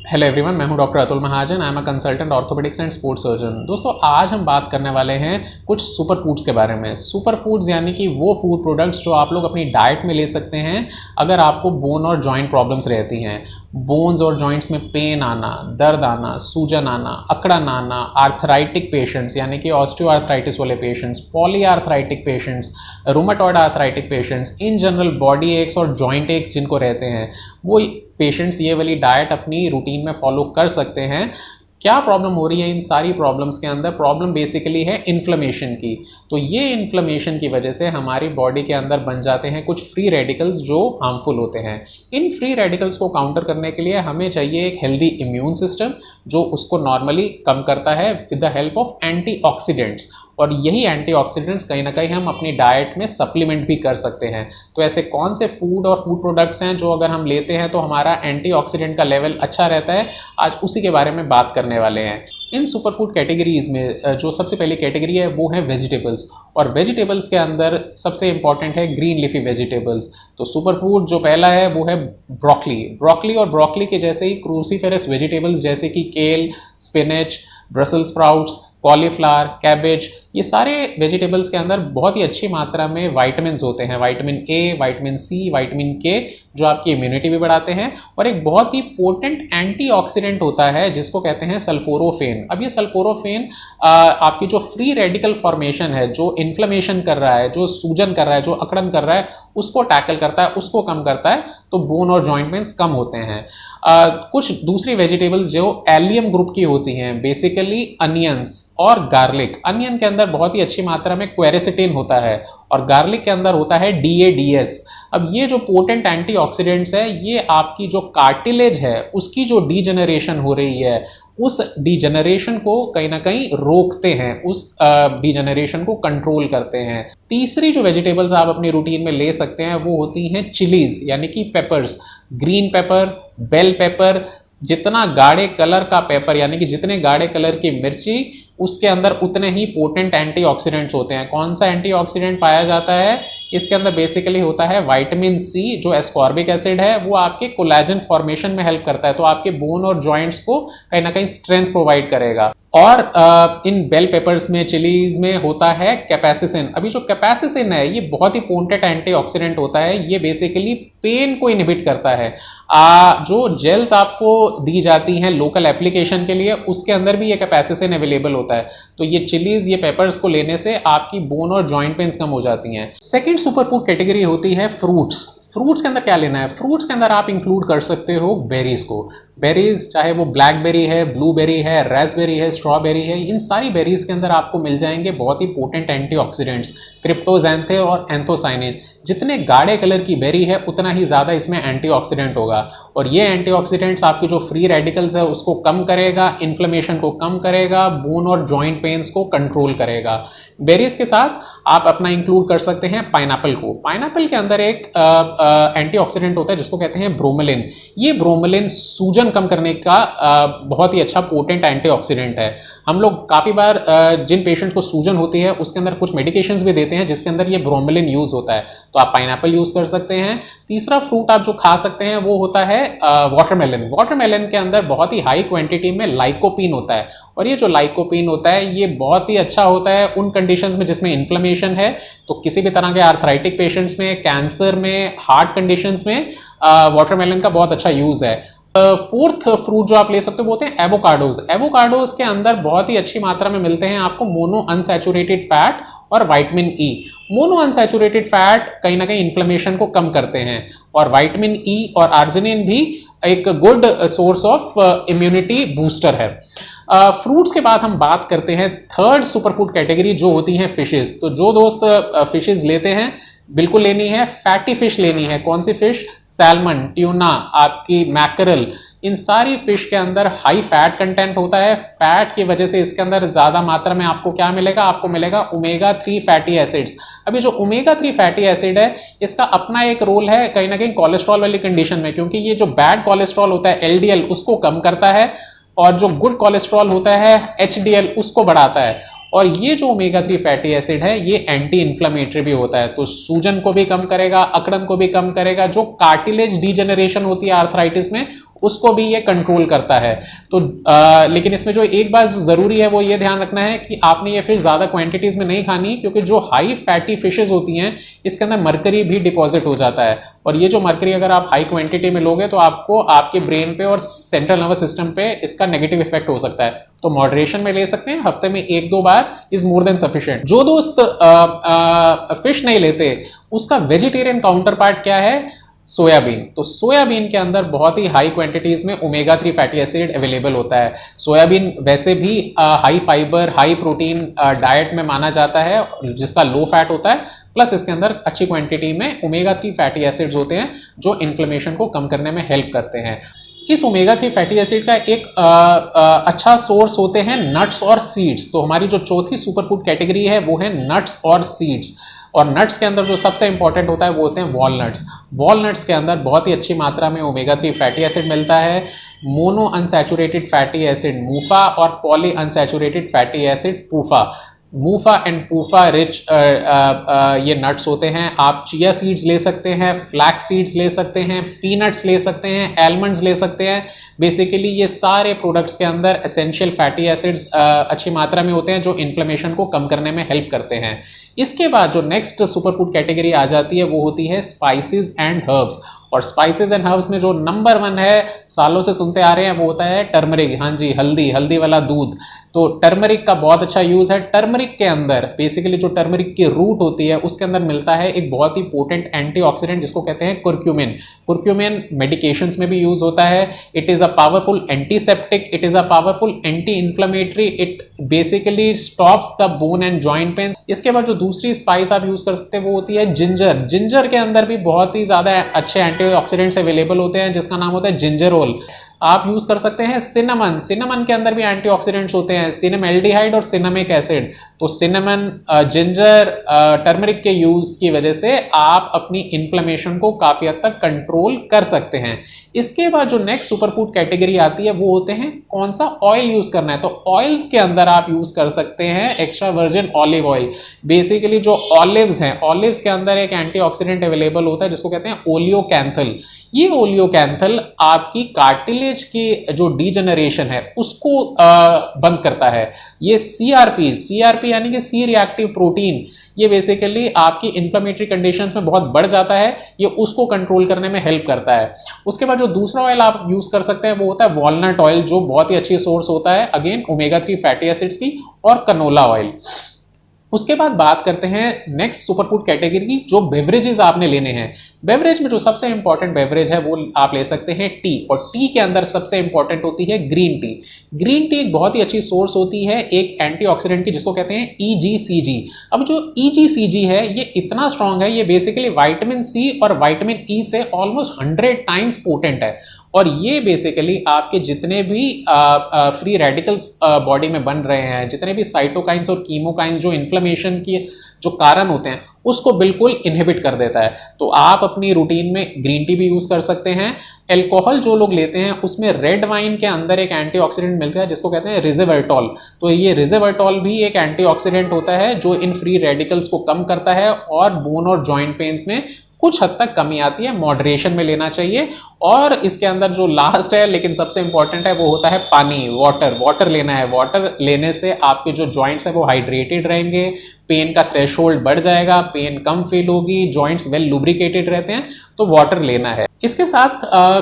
Hello everyone, मैं हूं doctor Atul Mahajan. I am a consultant orthopaedics and sports surgeon. दोस्तों, आज हम बात करने वाले हैं कुछ सुपर फूड्स के बारे में। सुपर फूड्स यानी कि वो फूड प्रोडक्ट्स जो आप लोग अपनी डाइट में ले सकते हैं अगर आपको बोन और जॉइंट प्रॉब्लम्स रहती हैं। बोन्स और जॉइंट्स में पेन आना, दर्द आना, सूजन आना, अकड़न आना, आर्थराइटिक पेशेंट्स यानी कि ऑस्टियो आर्थराइटिस वाले patients, poly arthritic patients, rheumatoid arthritic patients, in general body aches और जॉइंट एक्स जिनको रहते हैं, वो पेशेंट्स ये वाली डाइट अपनी रूटीन में फॉलो कर सकते हैं। क्या प्रॉब्लम हो रही है इन सारी प्रॉब्लम्स के अंदर? प्रॉब्लम बेसिकली है इन्फ्लेमेशन की। तो ये इन्फ्लेमेशन की वजह से हमारी बॉडी के अंदर बन जाते हैं कुछ फ्री रेडिकल्स जो हार्मफुल होते हैं। इन फ्री रेडिकल्स को काउंटर करने के लिए हमें चाहिए एक हेल्दी इम्यून सिस्टम जो उसको नॉर्मली कम करता है with the help of antioxidants. और यही एंटीऑक्सीडेंट्स कहीं ना कहीं हम अपनी डाइट में सप्लीमेंट भी कर सकते हैं। तो ऐसे कौन से फूड और फूड प्रोडक्ट्स हैं जो अगर हम लेते हैं तो हमारा एंटीऑक्सीडेंट का लेवल अच्छा रहता है, आज उसी के बारे में बात करने वाले हैं। इन सुपर फूड कैटेगरीज में जो सबसे पहली कैटेगरी है वो है वेजिटेबल्स। और वेजिटेबल्स के अंदर सबसे इंपॉर्टेंट है ग्रीन लीफी वेजिटेबल्स। तो सुपर फूड जो पहला है वो है ब्रोकली और ब्रोकली के जैसे ही क्रूसीफेरस वेजिटेबल्स जैसे कि केल, spinach, Brussels sprouts, cauliflower, cabbage, ये सारे वेजिटेबल्स के अंदर बहुत ही अच्छी मात्रा में वाइटामिन होते हैं। Vitamin A, vitamin C, vitamin K, जो आपकी इम्यूनिटी भी बढ़ाते हैं। और एक बहुत ही पोटेंट एंटीऑक्सीडेंट होता है जिसको कहते हैं सल्फोरोफेन। अब ये सल्फोरोफेन आपकी जो फ्री रेडिकल फॉर्मेशन है, जो इन्फ्लेमेशन कर रहा है, जो सूजन कर रहा है, जो अकड़न कर रहा है, उसको टैकल करता है, उसको कम करता है। तो बोन और जॉइंट पेन्स कम होते हैं। कुछ दूसरी वेजिटेबल्स जो एलियम ग्रुप की होती हैं, बेसिकली अनियंस और गार्लिक। अनियन के अंदर बहुत ही अच्छी मात्रा में क्वेरेसिटिन होता है और गार्लिक के अंदर होता है डीएडीएस। अब ये जो पोटेंट एंटीऑक्सीडेंट्स है, ये आपकी जो कार्टिलेज है उसकी जो डीजेनरेशन हो रही है, उस डीजेनरेशन को कहीं ना कहीं रोकते हैं, उस डीजेनरेशन को कंट्रोल करते हैं। तीसरी जो वेजिटेबल्स आप अपनी रूटीन में ले सकते हैं वो होती हैं चिलीज यानी कि peppers. Green pepper, bell pepper, जितना गाढ़े कलर का पेपर यानी कि जितने गाढ़े कलर की मिर्ची, उसके अंदर उतने ही पोटेंट एंटीऑक्सीडेंट्स होते हैं। कौन सा एंटीऑक्सीडेंट पाया जाता है? इसके अंदर बेसिकली होता है विटामिन सी, जो एस्कॉर्बिक एसिड है, वो आपके कोलेजन फॉर्मेशन में हेल्प करता है। तो आपके बोन और जॉइंट्स को कहीं ना कहीं स्ट्रेंथ प्रोवाइड करेगा। और इन बेल पेपर्स में, चिलीज में होता है कैपेसिसिन। अभी जो कैपेसिसिन है ये बहुत ही पोटेंट एंटीऑक्सीडेंट होता है। ये बेसिकली पेन को इनहिबिट करता है। जो जेल्स आपको दी जाती हैं लोकल एप्लीकेशन के लिए, उसके अंदर भी ये कैपेसिसिन अवेलेबल होता है। तो ये चिलीज, ये पेपर्स को लेने से आपकी बोन और जॉइंट पेन्स कम हो जाती हैं। सेकंड सुपर फूड कैटेगरी होती है फ्रूट्स। फ्रूट्स के अंदर क्या लेना है? फ्रूट्स के अंदर आप इंक्लूड कर सकते हो बेरीज को। बेरीज चाहे वो ब्लैकबेरी है, ब्लूबेरी है, रास्पबेरी है, स्ट्रॉबेरी है, इन सारी बेरीज के अंदर आपको मिल जाएंगे बहुत ही पोटेंट एंटीऑक्सीडेंट्स, क्रिप्टोजैंथे और एंथोसाइनिन। जितने गाढ़े कलर की बेरी है उतना ही ज़्यादा इसमें एंटीऑक्सीडेंट होगा। और ये एंटीऑक्सीडेंट्स आपकी जो फ्री रेडिकल्स है उसको कम करेगा, इन्फ्लेमेशन को कम करेगा, बोन और जॉइंट पेन्स को कंट्रोल करेगा। बेरीज के साथ आप अपना इंक्लूड कर सकते हैं पाइनएप्पल को। पाइनएप्पल के अंदर एक एंटीऑक्सीडेंट होता है जिसको कहते हैं ब्रोमेलिन। ये ब्रोमेलिन सूजन कम करने का बहुत ही अच्छा पोटेंट एंटीऑक्सीडेंट है। हम लोग काफ़ी बार जिन पेशेंट्स को सूजन होती है उसके अंदर कुछ मेडिकेशंस भी देते हैं जिसके अंदर ये ब्रोमेलिन यूज होता है। तो आप पाइनएप्पल यूज कर सकते हैं। तीसरा फ्रूट आप जो खा सकते हैं वो होता है वाटरमेलन। वाटरमेलन के अंदर बहुत ही हाई क्वांटिटी में लाइकोपीन होता है। और ये जो लाइकोपीन होता है ये बहुत ही अच्छा होता है उन कंडीशंस में जिसमें इन्फ्लेमेशन है। तो किसी भी तरह के आर्थराइटिक पेशेंट्स में, कैंसर में, हार्ट कंडीशंस में वाटरमेलन का बहुत अच्छा यूज है। फोर्थ फ्रूट जो आप ले सकते हो वो होते हैं एवोकाडोज। एवोकाडोज के अंदर बहुत ही अच्छी मात्रा में मिलते हैं आपको मोनो अनसैचुरेटेड फैट और vitamin E. Mono unsaturated fat कहीं ना कहीं इन्फ्लेमेशन को कम करते हैं और विटामिन ई और आर्जिनिन भी एक good source of immunity booster है। फ्रूट्स के बाद हम बात करते हैं थर्ड सुपर फूड कैटेगरी जो होती हैं फिशेस। तो जो दोस्त फिशेस लेते हैं, बिल्कुल लेनी है फैटी फिश लेनी है। कौन सी फिश? सैल्मन, ट्यूना, आपकी मैकरल, इन सारी फिश के अंदर हाई फैट कंटेंट होता है। फैट की वजह से इसके अंदर ज़्यादा मात्रा में आपको क्या मिलेगा? आपको मिलेगा ओमेगा 3 फैटी एसिड्स। अभी जो ओमेगा 3 फैटी एसिड है इसका अपना एक रोल है कहीं ना कहीं कोलेस्ट्रॉल वाली कंडीशन में, क्योंकि ये जो बैड कोलेस्ट्रॉल होता है एलडीएल उसको कम करता है और जो गुड कोलेस्ट्रॉल होता है एचडीएल उसको बढ़ाता है। और ये जो ओमेगा 3 फैटी एसिड है ये एंटी इन्फ्लेमेटरी भी होता है, तो सूजन को भी कम करेगा, अकड़न को भी कम करेगा। जो कार्टिलेज डीजेनरेशन होती है आर्थराइटिस में उसको भी ये कंट्रोल करता है। तो लेकिन इसमें जो एक बात ज़रूरी है वो ये ध्यान रखना है कि आपने ये फिश ज़्यादा क्वांटिटीज़ में नहीं खानी, क्योंकि जो हाई फैटी फिशेज होती हैं इसके अंदर मरकरी भी डिपॉजिट हो जाता है, और ये जो मरकरी अगर आप हाई क्वांटिटी में लोगे तो आपको आपके ब्रेन पे और सेंट्रल नर्वस सिस्टम पे इसका नेगेटिव इफेक्ट हो सकता है। तो मॉडरेशन में ले सकते हैं, हफ्ते में 1-2 bar is more than sufficient. जो दोस्त फिश नहीं लेते उसका वेजिटेरियन काउंटर पार्ट क्या है? सोयाबीन। तो सोयाबीन के अंदर बहुत ही हाई क्वांटिटीज में ओमेगा 3 फैटी एसिड अवेलेबल होता है। सोयाबीन वैसे भी high fibre high protein diet में माना जाता है, जिसका लो फैट होता है, प्लस इसके अंदर अच्छी क्वांटिटी में ओमेगा 3 फैटी एसिड्स होते हैं जो इन्फ्लेमेशन को कम करने में हेल्प करते हैं। इस ओमेगा 3 फैटी एसिड का एक अच्छा सोर्स होते हैं नट्स और सीड्स। तो हमारी जो चौथी सुपरफूड कैटेगरी है वो है नट्स और सीड्स। और नट्स के अंदर जो सबसे इंपॉर्टेंट होता है वो होते हैं वॉलनट्स। वॉलनट्स के अंदर बहुत ही अच्छी मात्रा में ओमेगा 3 फैटी एसिड मिलता है। मोनो अनसैचुरेटेड फैटी एसिड मूफा और poly unsaturated fatty acid पूफा। मूफा and पूफा rich ये नट्स होते हैं। आप चिया सीड्स ले सकते हैं, फ्लैक्स सीड्स ले सकते हैं, पीनट्स ले सकते हैं, एलमंड्स ले सकते हैं। बेसिकली ये सारे प्रोडक्ट्स के अंदर एसेंशियल फैटी एसिड्स अच्छी मात्रा में होते हैं जो इन्फ्लेमेशन को कम करने में हेल्प करते हैं। इसके बाद जो नेक्स्ट सुपरफूड कैटेगरी आ जाती है वो होती है स्पाइसेस एंड हर्ब्स। और स्पाइसेस एंड हर्ब्स में जो नंबर 1 है, सालों से सुनते आ रहे हैं, वो होता है टर्मरिक। हाँ जी, हल्दी, हल्दी वाला दूध। तो टर्मरिक का बहुत अच्छा यूज है। टर्मरिक के अंदर बेसिकली जो टर्मरिक की रूट होती है उसके अंदर मिलता है एक बहुत ही पोटेंट एंटीऑक्सीडेंट जिसको कहते हैं कुर्क्यूमिन। कुर्क्यूमिन मेडिकेशंस में भी यूज होता है। It is a powerful antiseptic, it is a powerful anti inflammatory, it basically stops the bone and joint pain. इसके बाद जो दूसरी स्पाइस आप यूज कर सकते हैं वो होती है जिंजर। जिंजर के अंदर भी बहुत ही ज्यादा अच्छे एंटीऑक्सीडेंट्स अवेलेबल होते हैं जिसका नाम होता है जिंजरोल। आप यूज कर सकते हैं सिनेमन। सिनेमन के अंदर भी एंटीऑक्सीडेंट्स होते हैं, सिनेमैल्डिहाइड और सिनेमिक एसिड। तो सिनेमन, जिंजर, टर्मरिक के यूज की वजह से आप अपनी इन्फ्लेमेशन को काफी हद तक कंट्रोल कर सकते हैं। इसके बाद जो नेक्स्ट सुपरफूड कैटेगरी आती है वो होते हैं कौन सा ऑयल यूज करना है। तो ऑयल्स के अंदर आप यूज कर सकते हैं extra virgin olive oil. Basically जो ऑलिव्स हैं, ऑलिव्स के अंदर एक एंटीऑक्सीडेंट अवेलेबल होता है जिसको कहते हैं ओलियोकैंथल। ये ओलियोकैंथल आपकी कार्टिलेज की जो डीजेनरेशन है उसको बंद करता है। ये सीआरपी यानी कि सी रिएक्टिव प्रोटीन, ये बेसिकली आपकी इन्फ्लेमेटरी कंडीशंस में बहुत बढ़ जाता है, ये उसको कंट्रोल करने में हेल्प करता है। उसके बाद जो दूसरा ऑयल आप यूज कर सकते हैं वो होता है वॉलनट ऑयल, जो बहुत ही अच्छी सोर्स होता है अगेन ओमेगा 3 फैटी एसिड्स की, और कनोला ऑयल। उसके बाद बात करते हैं नेक्स्ट सुपरफूड कैटेगरी की, जो बेवरेजेस आपने लेने हैं। बेवरेज में जो सबसे इंपॉर्टेंट बेवरेज है वो आप ले सकते हैं टी, और टी के अंदर सबसे इंपॉर्टेंट होती है ग्रीन टी। ग्रीन टी एक बहुत ही अच्छी सोर्स होती है एक एंटीऑक्सीडेंट की जिसको कहते हैं EGCG। अब जो EGCG है ये इतना स्ट्रांग है, ये बेसिकली विटामिन सी और विटामिन ई से ऑलमोस्ट 100 टाइम्स पोटेंट है। और ये बेसिकली आपके जितने भी फ्री रेडिकल्स बॉडी में बन रहे हैं, जितने भी साइटोकाइंस और कीमोकाइंस जो इन्फ्लेमेशन की जो कारण होते हैं उसको बिल्कुल इनहिबिट कर देता है। तो आप अपनी रूटीन में ग्रीन टी भी यूज कर सकते हैं। एल्कोहल जो लोग लेते हैं उसमें रेड वाइन के अंदर एक एंटीऑक्सीडेंट मिलता है जिसको कहते हैं रिजेवर्टॉल। तो ये रिजेवर्टॉल भी एक एंटीऑक्सीडेंट होता है जो इन फ्री रेडिकल्स को कम करता है और बोन और जॉइंट पेन्स में कुछ हद तक कमी आती है। मॉडरेशन में लेना चाहिए। और इसके अंदर जो लास्ट है लेकिन सबसे इंपॉर्टेंट है वो होता है पानी, वाटर लेना है। वाटर लेने से आपके जो जॉइंट्स हैं वो हाइड्रेटेड रहेंगे, पेन का थ्रेशोल्ड बढ़ जाएगा, पेन कम फील होगी, जॉइंट्स वेल लुब्रिकेटेड रहते हैं, तो वाटर लेना है। इसके साथ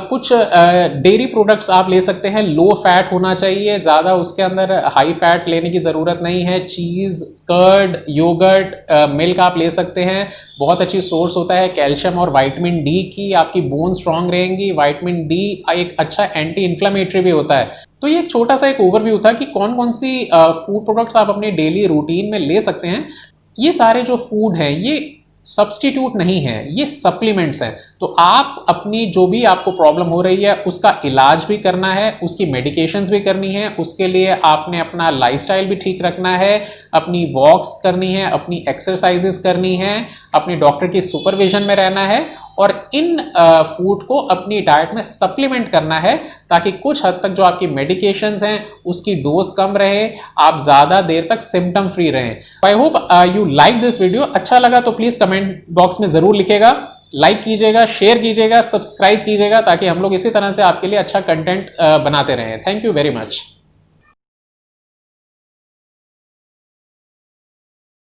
कुछ डेयरी प्रोडक्ट्स आप ले सकते हैं। लो फैट होना चाहिए, ज़्यादा उसके अंदर हाई फैट लेने की ज़रूरत नहीं है। चीज़, कर्ड, योगर्ट, मिल्क आप ले सकते हैं, बहुत अच्छी सोर्स होता है कैल्शियम और विटामिन डी की। आपकी बोन स्ट्रांग रहेंगी। विटामिन डी एक अच्छा एंटी इन्फ्लेमेटरी भी होता है। तो ये एक छोटा सा एक ओवरव्यू था कि कौन कौन सी फूड प्रोडक्ट्स आप अपने डेली रूटीन में ले सकते हैं। ये सारे जो फूड हैं ये सब्स्टिट्यूट नहीं है, ये सप्लीमेंट्स हैं। तो आप अपनी जो भी आपको प्रॉब्लम हो रही है उसका इलाज भी करना है, उसकी मेडिकेशंस भी करनी है, उसके लिए आपने अपना लाइफस्टाइल भी ठीक रखना है, अपनी वॉक्स करनी है, अपनी एक्सरसाइजेस करनी है, अपनी डॉक्टर की सुपरविजन में रहना है और इन फूड को अपनी डाइट में सप्लीमेंट करना है ताकि कुछ हद तक जो आपकी मेडिकेशंस हैं उसकी डोज कम रहे, आप ज़्यादा देर तक सिम्टम फ्री रहें। I hope you like this video. अच्छा लगा तो प्लीज़ कमेंट बॉक्स में ज़रूर लिखेगा। लाइक कीजिएगा, शेयर कीजिएगा, सब्सक्राइब कीजिएगा, ताकि हम लोग इसी तरह से आपके लिए अच्छा कंटेंट बनाते रहें। Thank you very much.